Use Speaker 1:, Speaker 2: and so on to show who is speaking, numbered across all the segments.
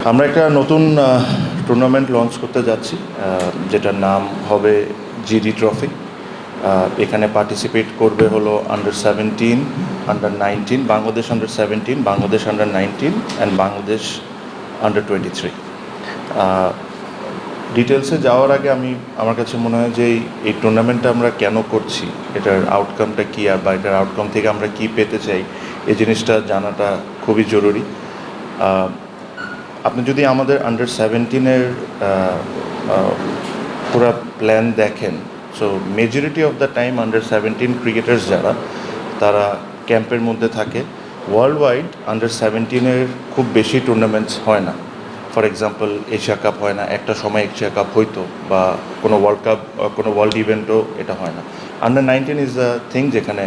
Speaker 1: আমরা একটা নতুন টুর্নামেন্ট লঞ্চ করতে যাচ্ছি, যেটার নাম হবে জিডি ট্রফি। এখানে পার্টিসিপেট করবে হলো under 17, under 19, Bangladesh under 17, Bangladesh under 19 and Bangladesh under 23। ডিটেলসে যাওয়ার আগে আমার কাছে মনে হয় যে এই টুর্নামেন্টটা আমরা কেন করছি, এটার আউটকামটা কী, আর বা এটার আউটকাম থেকে আমরা কী পেতে চাই, এই জিনিসটা জানাটা খুবই জরুরি। আপনি যদি আমাদের আন্ডার 17-এর পুরো প্ল্যান দেখেন, so majority of the time under 17 cricketers যারা, তারা ক্যাম্পের মধ্যে থাকে। ওয়ার্ল্ড ওয়াইড আন্ডার 17-এর খুব বেশি টুর্নামেন্টস হয় না। ফর এক্সাম্পল, এশিয়া কাপ হয় না, একটা সময় এশিয়া কাপ হইতো, বা কোনো ওয়ার্ল্ড কাপ, কোনো ওয়ার্ল্ড ইভেন্টও এটা হয় না। আন্ডার 19 ইজ দ্য থিং যেখানে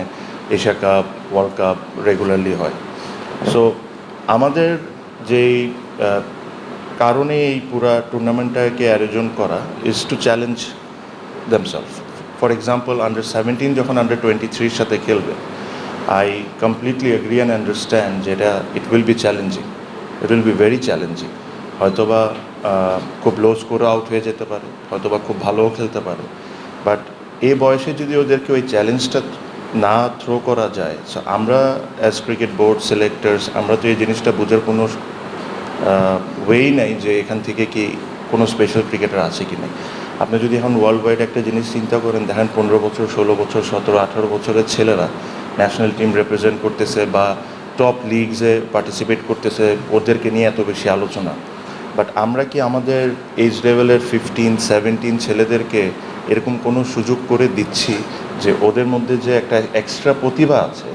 Speaker 1: Asia cup, world cup regularly হয়। সো আমাদের যেই কারণে এই পুরা টুর্নামেন্টটাকে আয়োজন করা is to challenge themselves. For example, under 17 যখন আন্ডার 23-র সাথে খেলবে, I completely agree and understand যেটা it will be challenging, it will be very challenging. হয়তোবা খুব লো স্কোরে আউট হয়ে যেতে পারে, হয়তোবা খুব ভালোও খেলতে পারে, বাট এই বয়সে যদি ওদেরকে ওই চ্যালেঞ্জটা না থ্রো করা যায়, সো আমরা অ্যাজ ক্রিকেট বোর্ড সিলেক্টার্স, আমরা তো এই জিনিসটা বোঝার কোনো ওয়েই নাই যে এখান থেকে কি কোনো স্পেশাল ক্রিকেটার আছে কি না। আপনি যদি এখন ওয়ার্ল্ড ওয়াইড একটা জিনিস চিন্তা করেন, দেখেন 15 বছর, 16 বছর, 17, 18 বছরের ছেলেরা ন্যাশনাল টিম রিপ্রেজেন্ট করতেছে বা টপ লিগসে পার্টিসিপেট করতেছে, ওদেরকে নিয়ে এত বেশি আলোচনা। বাট আমরা কি আমাদের এজ লেভেলের 15-17 ছেলেদেরকে এরকম কোনো সুযোগ করে দিচ্ছি যে ওদের মধ্যে যে একটা এক্সট্রা প্রতিভা আছে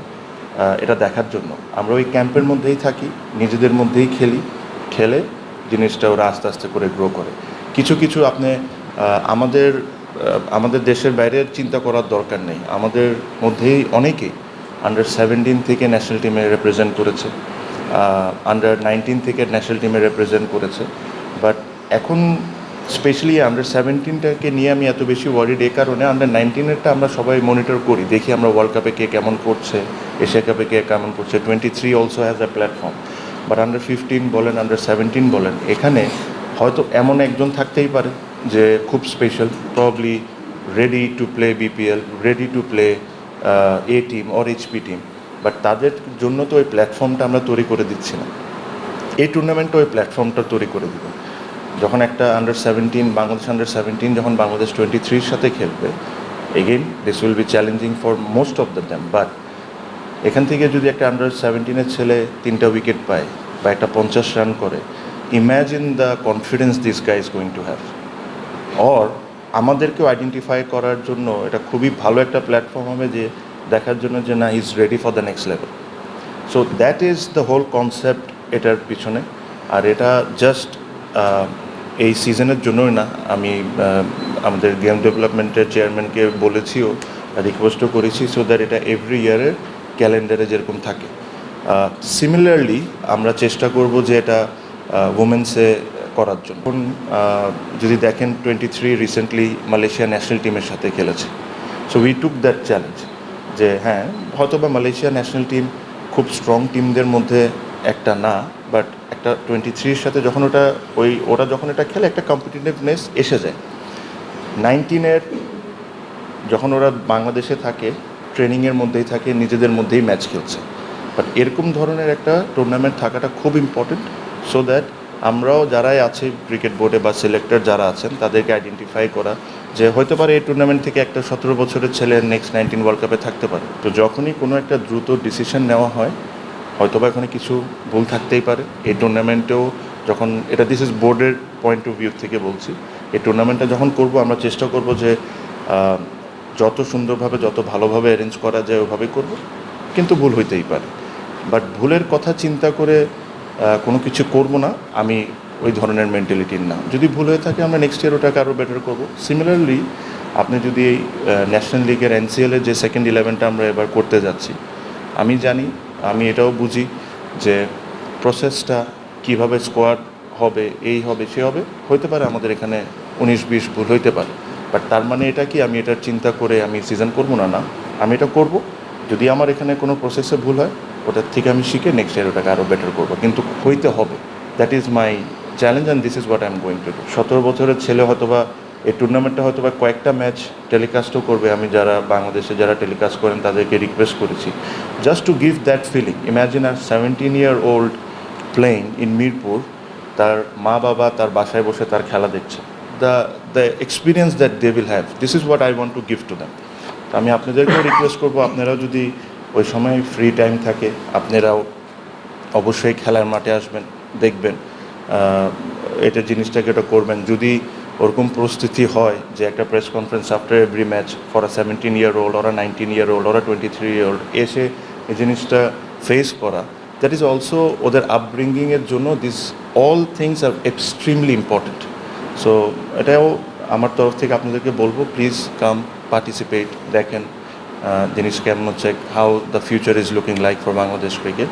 Speaker 1: এটা দেখার জন্য? আমরা ওই ক্যাম্পের মধ্যেই থাকি, নিজেদের মধ্যেই খেলে জিনিসটা ওরা আস্তে আস্তে করে গ্রো করে। কিছু কিছু আপনি আমাদের দেশের বাইরে চিন্তা করার দরকার নেই, আমাদের মধ্যেই অনেকেই আন্ডার 17 থেকে ন্যাশনাল টিমে রিপ্রেজেন্ট করেছে, আন্ডার 19 থেকে ন্যাশনাল টিমে রিপ্রেজেন্ট করেছে। বাট এখন স্পেশালি আন্ডার 17টাকে নিয়ে আমি এত বেশি ওয়ারিড এই কারণে, আন্ডার 19-এরটা আমরা সবাই মনিটর করি, দেখি আমরা ওয়ার্ল্ড কাপে কে কেমন করছে, এশিয়া কাপে কে কেমন করছে। 23 also has a platform. But under 15 বলেন, আন্ডার 17 বলেন, এখানে হয়তো এমন একজন থাকতেই পারে যে খুব special, probably ready to play BPL, ready to play a team or HP team, but তাদের জন্য তো ওই প্ল্যাটফর্মটা আমরা তৈরি করে দিচ্ছি না। এই টুর্নামেন্টটা ওই প্ল্যাটফর্মটা তৈরি করে দেবে। যখন একটা বাংলাদেশ আন্ডার 17 যখন বাংলাদেশ 23-র সাথে খেলবে, again this will be challenging for most of the time. But এখান থেকে যদি একটা আন্ডার 17-এর ছেলে 3টা উইকেট পায় বা একটা 50 রান করে, imagine the confidence this guy is going to have. Or আমাদেরকেও আইডেন্টিফাই করার জন্য এটা খুবই ভালো একটা প্ল্যাটফর্ম হবে, যে দেখার জন্য যে না, is ready for the next level. So that is the whole concept এটার পিছনে। আর এটা জাস্ট এই সিজনের জন্যই না, আমি আমাদের গেম ডেভেলপমেন্টের চেয়ারম্যানকে বলেছিও, রিকোয়েস্টও করেছি, সো দ্যাট এটা এভরি ইয়ারের ক্যালেন্ডারে যেরকম থাকে। সিমিলারলি আমরা চেষ্টা করব যে এটা উমেন্সে করার জন্য। এখন যদি দেখেন 23 রিসেন্টলি মালয়েশিয়া ন্যাশনাল টিমের সাথে খেলেছে। So we took that challenge, যে হ্যাঁ, হয়তো বা মালয়েশিয়া ন্যাশনাল টিম খুব স্ট্রং টিমদের মধ্যে একটা না, বাট একটা 23-র সাথে যখন ওরা যখন এটা খেলে, একটা কম্পিটিটিভনেস এসে যায়। 19-এর যখন ওরা বাংলাদেশে থাকে, ট্রেনিংয়ের মধ্যেই থাকে, নিজেদের মধ্যেই ম্যাচ খেলছে। বাট এরকম ধরনের একটা টুর্নামেন্ট থাকাটা খুব ইম্পর্টেন্ট, সো দ্যাট আমরাও যারাই আছে ক্রিকেট বোর্ডে বা সিলেক্টর যারা আছেন, তাদেরকে আইডেন্টিফাই করা যে হয়তো পারে এই টুর্নামেন্ট থেকে একটা 17 বছরের ছেলে নেক্সট 19 ওয়ার্ল্ড কাপে থাকতে পারে। তো যখনই কোনো একটা দ্রুত ডিসিশন নেওয়া হয়, হয়তোবা এখানে কিছু ভুল থাকতেই পারে। এই টুর্নামেন্টেও যখন এটা, দিস ইজ বোর্ডের পয়েন্ট অফ ভিউ থেকে বলছি, এই টুর্নামেন্টটা যখন করব, আমরা চেষ্টা করব যে যত সুন্দরভাবে, যত ভালোভাবে অ্যারেঞ্জ করা যায় ওভাবেই করব, কিন্তু ভুল হইতেই পারে। বাট ভুলের কথা চিন্তা করে কোনো কিছু করব না, আমি ওই ধরনের মেন্টালিটির না। যদি ভুল হয়ে থাকে, আমরা নেক্সট ইয়ার ওটাকে আরও বেটার করব। সিমিলারলি আপনি যদি এই ন্যাশনাল লিগের এনসিএলের যে সেকেন্ড 11টা আমরা এবার করতে যাচ্ছি, আমি জানি, আমি এটাও বুঝি যে প্রসেসটা কীভাবে স্কোয়াড হবে, এই হবে, সে হবে, হইতে পারে আমাদের এখানে 19-20 ভুল হইতে পারে। বাট তার মানে এটা কি আমি এটার চিন্তা করে আমি সিজন করবো না? না, আমি এটা করব। যদি আমার এখানে কোনো প্রসেসে ভুল হয়, ওটার থেকে আমি শিখে নেক্সট ইয়ার ওটাকে আরও বেটার করবো, কিন্তু হইতে হবে। That is my challenge and this is what I am going to do. 17 বছরের ছেলে হয়তোবা এই টুর্নামেন্টটা হয়তোবা কয়েকটা ম্যাচ টেলিকাস্টও করবে। আমি যারা বাংলাদেশে যারা টেলিকাস্ট করেন তাদেরকে রিকোয়েস্ট করেছি just to give that feeling. Imagine a 17-year-old playing in Mirpur, তার মা বাবা তার বাসায় বসে তার খেলা দেখছে। The experience that they will have, this is what I want to give to them. তো আমি আপনাদেরকেও রিকোয়েস্ট করবো, আপনারাও যদি ওই সময় ফ্রি টাইম থাকে আপনারাও অবশ্যই খেলার মাঠে আসবেন, দেখবেন, এটা জিনিসটাকে এটা করবেন। যদি ওরকম পরিস্থিতি হয় যে একটা press conference after every match for a 17-year-old ওরা 19-year-old ওরা 23-year-old এসে এই জিনিসটা ফেস করা, দ্যাট ইজ অলসো ওদের আপব্রিঙ্গিংয়ের জন্য this all things are extremely important. So এটাও আমার তরফ থেকে আপনাদেরকে বলবো, প্লিজ কাম পার্টিসিপেট, দেখেন জিনিস কেমন হচ্ছে, how the future is looking like for Bangladesh cricket.